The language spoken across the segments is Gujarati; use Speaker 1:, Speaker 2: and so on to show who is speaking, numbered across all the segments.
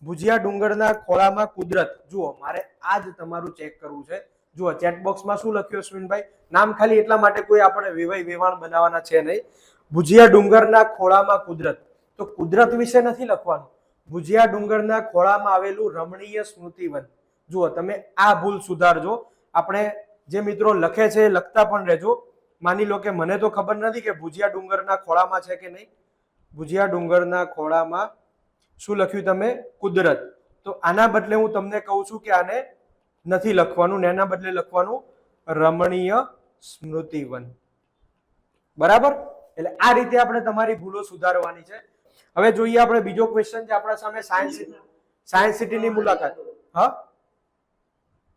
Speaker 1: ભુજિયા ડુંગરના ખોળામાં કુદરત. જુઓ મારે આજ તમારું ચેક કરવું છે. જુઓ ચેટ બોક્સમાં શું લખ્યું અશ્વિનભાઈ? નામ ખાલી એટલા માટે કોઈ આપણે વેવાઈ વેવાણ બનાવવાના છે નહીં. ભુજિયા ડુંગરના ખોળામાં કુદરત. તો કુદરત વિશે નથી લખવાનું. ભુજિયા ડુંગરના ખોળામાં આવેલું રમણીય સ્મૃતિવન. જુઓ તમે આ ભૂલ સુધારજો. આપણે જે મિત્રો લખે છે એ લખતા પણ રહેજો. માની લો કે મને તો ખબર નથી કે ભુજિયા ડુંગરના ખોળામાં છે કે નહીં. ભુજિયા ડુંગરના ખોળામાં શું લખ્યું તમે? કુદરત. તો આના બદલે હું તમને કહું છું કે આને નથી લખવાનું, એના બદલે લખવાનું રમણીય સ્મૃતિવન. બરાબર? એટલે આ રીતે આપણે તમારી ભૂલો સુધારવાની છે. હવે જોઈએ આપણે બીજો ક્વેશ્ચન છે આપણા સામે, સાયન્સ સિટીની મુલાકાત. હા,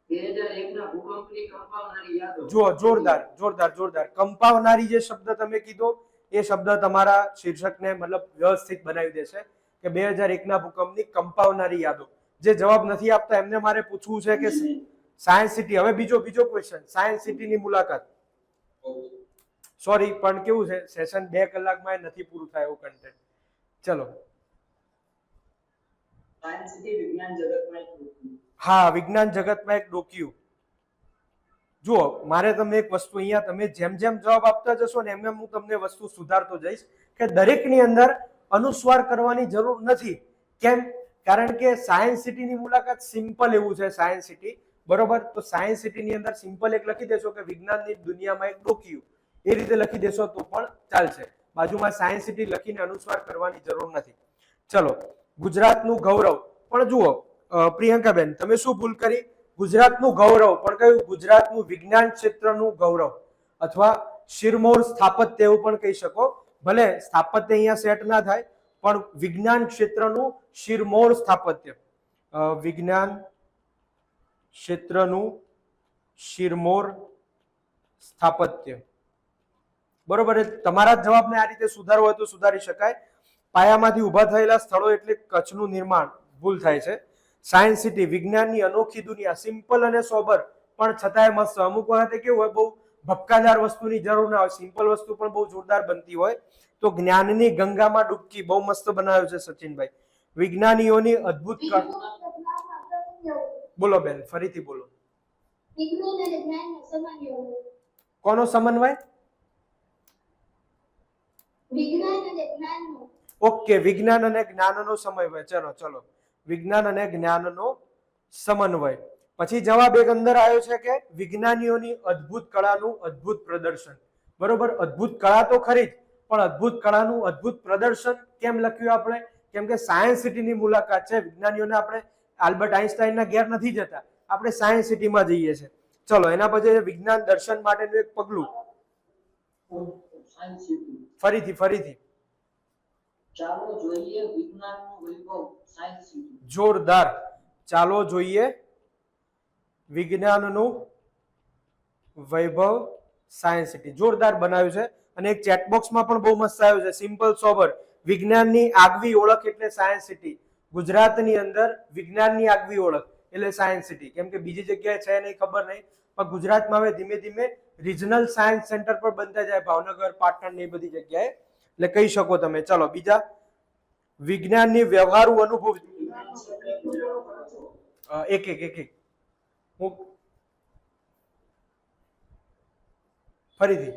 Speaker 2: 2001 ના ભૂકંપની કંપાવનારી યાદો.
Speaker 1: જુઓ જોરદાર. કંપાવનારી જે શબ્દ તમે કીધો એ શબ્દ તમારા શીર્ષકને મતલબ વ્યવસ્થિત બનાવી દેશે કે 2001 ના ભૂકંપની કંપાવનારી યાદો. જે જવાબ નથી આપતા એમને મારે પૂછવું છે કે સાયન્સ સિટી. હવે બીજો ક્વેશ્ચન, સાયન્સ સિટીની મુલાકાત. સોરી પણ કેવું છે, સેશન 2 કલાકમાં નથી પૂરું થાય એવું કન્ટેન્ટ. ચલો,
Speaker 2: સાયન્સ સિટી વિજ્ઞાન જગતમાં એક ડોક્યુ.
Speaker 1: હા, વિજ્ઞાન જગતમાં એક ડોક્યુ. જુઓ મારે તમને એક વસ્તુ અહીંયા, તમે જેમ જેમ જવાબ આપતા જશો ને એમ હું તમને વસ્તુ સુધારતો જઈશ કે દરેકની અંદર અનુસ્વાર કરવાની જરૂર નથી. કેમ? કારણ કે સાયન્સ સિટીની મુલાકાત સિમ્પલ એવું છે. સાયન્સ સિટી બરોબર. તો સાયન્સ સિટીની અંદર સિમ્પલ એક લખી દેશો કે વિજ્ઞાનની દુનિયામાં એક ડોક્યુ. એ રીતે લખી દેશો તો પણ ચાલશે. બાજુમાં સાયન્સ સિટી લખીને અનુસ્વાર કરવાની જરૂર નથી. ચલો, ગુજરાતનું ગૌરવ. પણ જુઓ પ્રિયંકાબેન તમે શું ભૂલ કરી? ગુજરાતનું ગૌરવ પણ કયું? ગુજરાતનું વિજ્ઞાન ક્ષેત્રનું ગૌરવ અથવા શિરમોર સ્થાપત્ય એવું પણ કહી શકો. ભલે સ્થાપત્ય અહીંયા સેટ ના થાય પણ વિજ્ઞાન ક્ષેત્રનું શિરમોર સ્થાપત્ય, વિજ્ઞાન ક્ષેત્રનું શિરમોર સ્થાપત્ય. બરોબર. તમારા જવાબને આ રીતે સુધારવો હોય તો સુધારી શકાય. પાયામાંથી ઉભા થયેલા સ્થળો એટલે કચ્છનું નિર્માણ. ભૂલ થાય છે. સાયન્સ સિટી વિજ્ઞાનની અનોખી દુનિયા. સિમ્પલ અને સોબર પણ છતાંય મસ્ત. અમુક વખતે કેવું હોય, બહુ ભપકાદાર વસ્તુની જરૂર ના હોય, સિમ્પલ વસ્તુ પણ બહુ જોરદાર બનતી હોય. તો જ્ઞાનની ગંગામાં ડૂબકી બહુ મસ્ત બનાવ્યું છે સચિનભાઈ. વિજ્ઞાનીઓની અદ્ભુત. બોલો બેન, ફરીથી બોલો. કોનો સમન્વય? ઓકે, વિજ્ઞાન અને જ્ઞાનનો સમન્વય. ચલો, વિજ્ઞાન અને જ્ઞાનનો સમન્વય. પછી જવાબ એક અંદર આવ્યો છે કે વિજ્ઞાનીઓની અદ્ભુત કળાનું અદ્ભુત પ્રદર્શન. બરોબર. અદ્ભુત કળા તો ખરી જ, પણ અદ્ભુત કળાનું અદ્ભુત પ્રદર્શન કેમ લખ્યું આપણે? કેમ કે સાયન્સ સિટીની મુલાકાત છે. વિજ્ઞાનીઓને આપણે આલ્બર્ટ આઇન્સ્ટાઈનના ઘેર નથી જતા, આપણે સાયન્સ સિટીમાં જઈએ છીએ. ચલો, એના પછી વિજ્ઞાન દર્શન માટેનું એક પગલું. ફરીથી.
Speaker 2: ચાલો જોઈએ વિજ્ઞાનનું વૈભવ સાયન્સ સિટી.
Speaker 1: જોરદાર. ચાલો જોઈએ વિજ્ઞાનનું વૈભવ સાયન્સ સિટી. જોરદાર બનાવ્યું છે. અને એક ચેટ બોક્સમાં પણ બહુ મસ્ત આવ્યું છે, સિમ્પલ સોબર. વિજ્ઞાનની આગવી ઓળખ એટલે સાયન્સ સિટી. ગુજરાતની અંદર વિજ્ઞાનની આગવી ઓળખ એટલે સાયન્સ સિટી. કેમ કે બીજી જગ્યાએ છે નહીં, ખબર નહીં, પણ ગુજરાતમાં હવે ધીમે ધીમે રિજનલ સાયન્સ સેન્ટર પર બનતા જાય, ભાવનગર, પાટણ ને એ બધી જગ્યાએ. એટલે કહી શકો તમે. ચલો બીજા, વિજ્ઞાનની વ્યવહારુ અનુભવ. એક હું ફરીથી.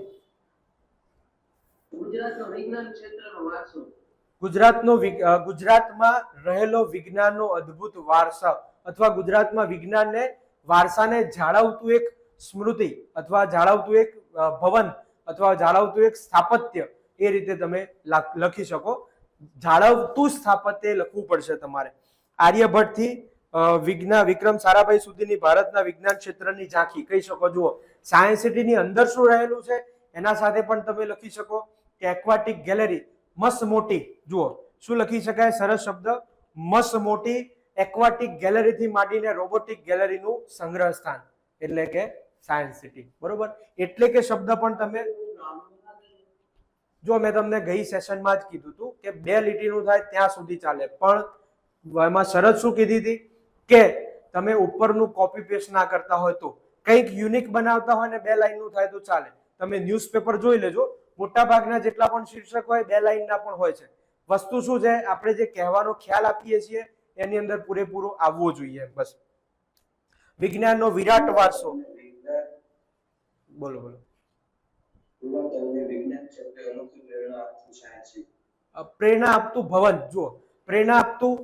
Speaker 1: ગુજરાતમાં રહેલો વિજ્ઞાનનો અદ્ભુત વારસા અથવા ગુજરાતમાં વિજ્ઞાનને વારસાને જાળવતું એક સ્મૃતિ અથવા જાળવતું એક ભવન અથવા જાળવતું એક સ્થાપત્ય, એ રીતે તમે લખી શકો. જાળવતું સ્થાપત્ય લખવું પડશે તમારે. આર્યભટ્ટથી વિક્રમ સારાભાઈ સુધીની ભારતના વિજ્ઞાન ક્ષેત્રની ઝાંખી કહી શકો. જુઓ સાયન્સ સિટીની અંદર શું રહેલું છે એના સાથે પણ તમે લખી શકો કે એક્વાટિક ગેલેરી મસ્ત મોટી. જુઓ શું લખી શકાય? સરસ શબ્દ, મસ્ત મોટી એક્વાટિક ગેલેરીથી માંડીને રોબોટિક ગેલેરીનું સંગ્રહ સ્થાન એટલે કે સાયન્સ સિટી. બરોબર. એટલે કે શબ્દ પણ તમે જો મેં તમને ગઈ સેશનમાં જ કીધું હતું કે 2 લીટીનું થાય ત્યાં સુધી ચાલે, પણ એમાં શરત શું કીધી હતી કે તમે ઉપરનું કોપી પેસ્ટ ના કરતા હોય તો. કંઈક યુનિક બનાવતા હોય ને 2 લાઈનનું થાય તો ચાલે. તમે ન્યૂઝપેપર જોઈ લેજો, મોટા ભાગના જેટલા પણ શીર્ષક હોય 2 લાઈનના પણ હોય છે. વસ્તુ શું છે, આપણે જે કહેવાનો ખ્યાલ આપીએ છીએ એની અંદર પૂરેપૂરો આવવો જોઈએ. બસ વિજ્ઞાનનો વિરાટ વારસો. બોલો બોલો. પ્રેરણા આપતું ભવન. જુઓ, પ્રેરણા આપતું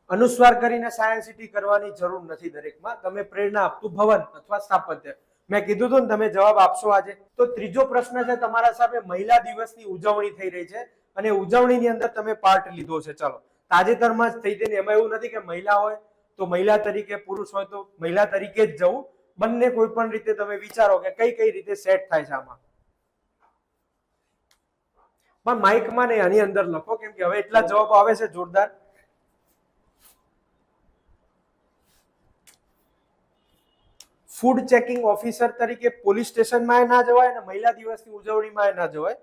Speaker 1: અનુસ્વાર કરીને સાયન્સ સિટી કરવાની જરૂર નથી દરેકમાં. તમે પ્રેરણા આપતું ભવન અથવા સ્થાપત્ય, મેં કીધું હતું ને, તમે જવાબ આપશો આજે. તો ત્રીજો પ્રશ્ન છે તમારા સામે, મહિલા દિવસની ઉજવણી થઈ રહી છે અને ઉજવણીની અંદર તમે પાર્ટ લીધો છે. ચાલો, તાજેતરમાં જ થઈ હતી ને, એમાં એવું નથી કે મહિલા હોય તો મહિલા તરીકે, પુરુષ હોય તો મહિલા તરીકે જ જવું. બંને કોઈ પણ રીતે તમે વિચારો કે કઈ કઈ રીતે સેટ થાય છે આમાં. પણ માઇકમાં ને આની અંદર લખો, કેમ કે હવે એટલા જવાબ આવે છે જોરદાર. ફૂડ ચેકિંગ ઓફિસર તરીકે પોલીસ સ્ટેશનમાં ના જવાય અને મહિલા દિવસની ઉજવણીમાં ના જવાય.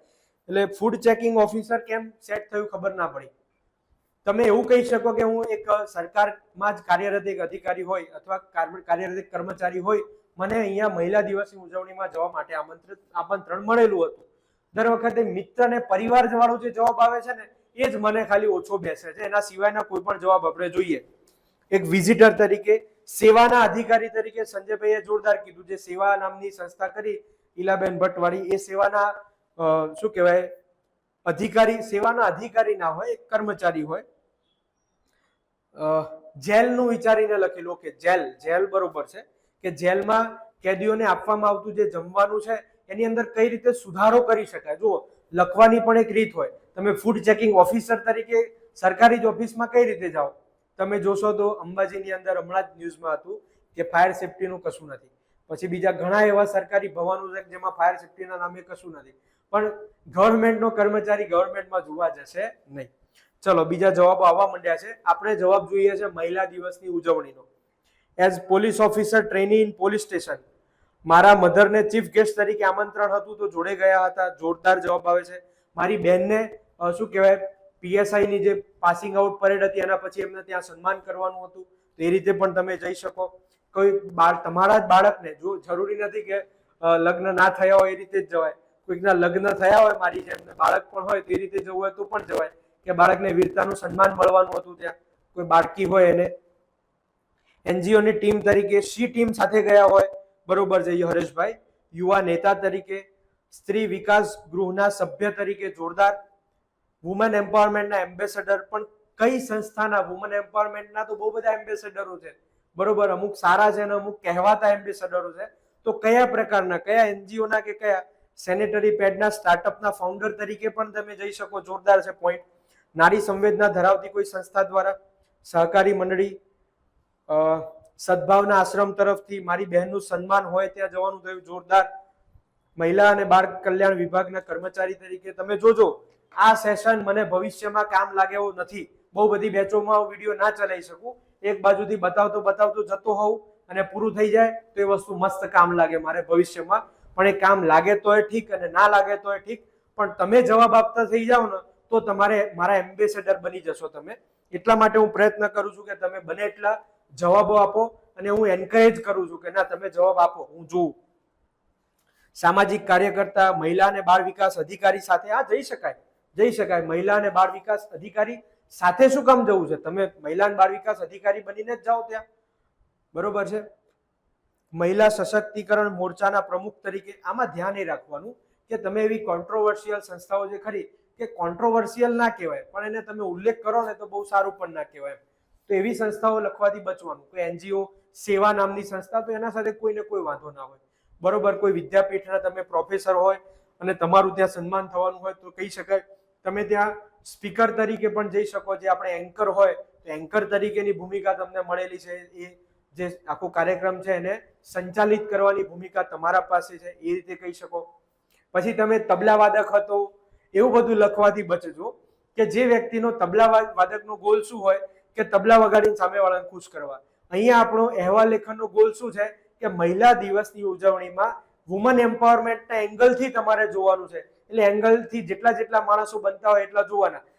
Speaker 1: એટલે ફૂડ ચેકિંગ ઓફિસર કેમ સેટ થયું ખબર ના પડી. તમે એવું કહી શકો કે હું એક સરકારમાં જ કાર્યરત એક અધિકારી હોય અથવા કાર્યરત એક કર્મચારી હોય, મને અહીંયા મહિલા દિવસની ઉજવણીમાં જવા માટે આમંત્રણ મળેલું હતું. દર વખતે મિત્ર અને પરિવાર વાળો જે જવાબ આવે છે ને, એ જ મને ખાલી ઓછો બેસે છે. એના સિવાયના કોઈ પણ જવાબ આપણે જોઈએ. એક વિઝિટર તરીકે, સેવાના અધિકારી તરીકે સંજયભાઈએ જોરદાર કીધું. જે સેવા નામની સંસ્થા કરી ઈલાબેન ભટ્ટવાળી, એ સેવાના શું કહેવાય અધિકારી, સેવાના અધિકારી ના હોય, એક કર્મચારી હોય. જેલનું વિચારીને લખેલું કે જેલ બરોબર છે કે જેલમાં કેદીઓને આપવામાં આવતું જે જમવાનું છે એની અંદર કઈ રીતે સુધારો કરી શકાય. જુઓ, લખવાની પણ એક રીત હોય. તમે ફૂડ ચેકિંગ ઓફિસર તરીકે સરકારી જ ઓફિસમાં કઈ રીતે જાઓ? તમે જોશો તો અંબાજીની અંદર હમણાં જ ન્યૂઝમાં હતું કે ફાયર સેફટીનું કશું નથી. પછી બીજા ઘણા એવા સરકારી ભવનો છે જેમાં ફાયર સેફટીના નામે કશું નથી. પણ ગવર્મેન્ટનો કર્મચારી ગવર્મેન્ટમાં જોવા જશે નહીં. ચલો, બીજા જવાબો આવવા માંડ્યા છે. આપણે જવાબ જોઈએ છે મહિલા દિવસની ઉજવણીનો. As police officer trainee in police station, મારા મધરને ચીફ ગેસ્ટ તરીકે આમંત્રણ હતું તો જોડે ગયા હતા. જોરદાર જવાબ આવે છે. મારી બહેનને શું કહેવાય પીએસઆઈ ની જે પાસિંગ આઉટ પરેડ હતી એના પછી એમને ત્યાં સન્માન કરવાનું હતું, તો એ રીતે પણ તમે જઈ શકો. કોઈ તમારા જ બાળકને, જો જરૂરી નથી કે લગ્ન ના થયા હોય એ રીતે જ જવાય. કોઈકના લગ્ન થયા હોય મારી જેમ, બાળક પણ હોય તો એ રીતે જવું હોય તો પણ જવાય, કે બાળકને વીરતાનું સન્માન મળવાનું હતું ત્યાં, કોઈ બાળકી હોય એને. એનજીઓ ની ટીમ તરીકે સી ટીમ સાથે ગયા હોય, બરોબર છે હરેશભાઈ. યુવા નેતા તરીકે, સ્ત્રી વિકાસ ગૃહના સભ્ય તરીકે, જોરદાર. વુમન એમ્પાવરમેન્ટના એમ્બેસેડર, પણ કઈ સંસ્થાના વુમન એમ્પાવરમેન્ટના તો બહુ બધા એમ્બેસેડરો છે, બરોબર. અમુક સારા છે અને અમુક કહેવાતા એમ્બેસેડરો છે. તો કયા પ્રકારના, કયા એનજીઓ ના કે કયા સેનેટરી પેડના સ્ટાર્ટઅપના ફાઉન્ડર તરીકે પણ તમે જઈ શકો. જોરદાર છે પોઈન્ટ. નારી સંવેદના ધરાવતી કોઈ સંસ્થા દ્વારા, સહકારી મંડળી, સદભાવના આશ્રમ તરફથી મારી બહેનનું સન્માન હોય ત્યાં જવાનું થયું. જોરદાર. મહિલા અને બાળ કલ્યાણ વિભાગના કર્મચારી તરીકે. તમે જોજો, આ સેશન મને ભવિષ્યમાં કામ લાગે એવો નથી. બહુ બધી બેચોમાં વિડીયો ના ચલાવી શકું. એક બાજુથી બતાવતો જતો હોઉં અને પૂરું થઈ જાય તો એ વસ્તુ મસ્ત કામ લાગે મારે ભવિષ્યમાં. પણ એ કામ લાગે તો એ ઠીક અને ના લાગે તો એ ઠીક, પણ તમે જવાબ આપતા થઈ જાઓ ને તો તમારે મારા એમ્બેસેડર બની જશો તમે. એટલા માટે હું પ્રયત્ન કરું છું કે તમે બને એટલા જવાબો આપો અને હું એન્કરેજ કરું છું કે ના, તમે જવાબ આપો, હું જોઉં. સામાજિક કાર્યકર્તા, મહિલા અને બાળ વિકાસ અધિકારી સાથે જઈ શકાય. મહિલા અને બાળ વિકાસ અધિકારી સાથે શું કામ જવું છે? તમે મહિલા અને બાળ વિકાસ અધિકારી બનીને જ જાઓ ત્યાં, બરોબર છે. મહિલા સશક્તિકરણ મોરચાના પ્રમુખ તરીકે, આમાં ધ્યાન એ રાખવાનું કે તમે એવી કોન્ટ્રોવર્શિયલ સંસ્થાઓ જે ખરી, કે કોન્ટ્રોવર્શિયલ ના કહેવાય પણ એને તમે ઉલ્લેખ કરો ને તો બહુ સારું પણ ના કહેવાય. તો એવી સંસ્થાઓ લખવાથી બચવાનું. કોઈ એનજીઓ, સેવા નામની સંસ્થા, તો એના સાથે કોઈને કોઈ વાંધો ના હોય, બરોબર. કોઈ વિદ્યાપીઠના તમે પ્રોફેસર હોય અને તમારું ત્યાં સન્માન થવાનું હોય તો કહી શકાય. તમે ત્યાં સ્પીકર તરીકે પણ જઈ શકો. જે આપણે એન્કર હોય તો એન્કર તરીકેની ભૂમિકા તમને મળેલી છે. એ જે આખો કાર્યક્રમ છે એને સંચાલિત કરવાની ભૂમિકા તમારા પાસે છે, એ રીતે કહી શકો. પછી તમે તબલા વાદક હતો, એવું બધું લખવાથી બચજો કે જે વ્યક્તિનો તબલા વાદકનો ગોલ શું હોય કે તબલા વગાડીને સામેવાળાને ખુશ કરવા. અહીંયા આપણો અહેવાલ લેખનનો ગોલ શું છે કે મહિલા દિવસની ઉજવણીમાં વુમન એમ્પાવરમેન્ટના એંગલથી તમારે જોવાનું છે. એટલે એંગલથી જેટલા માણસો બનતા હોય એટલા જોવાના.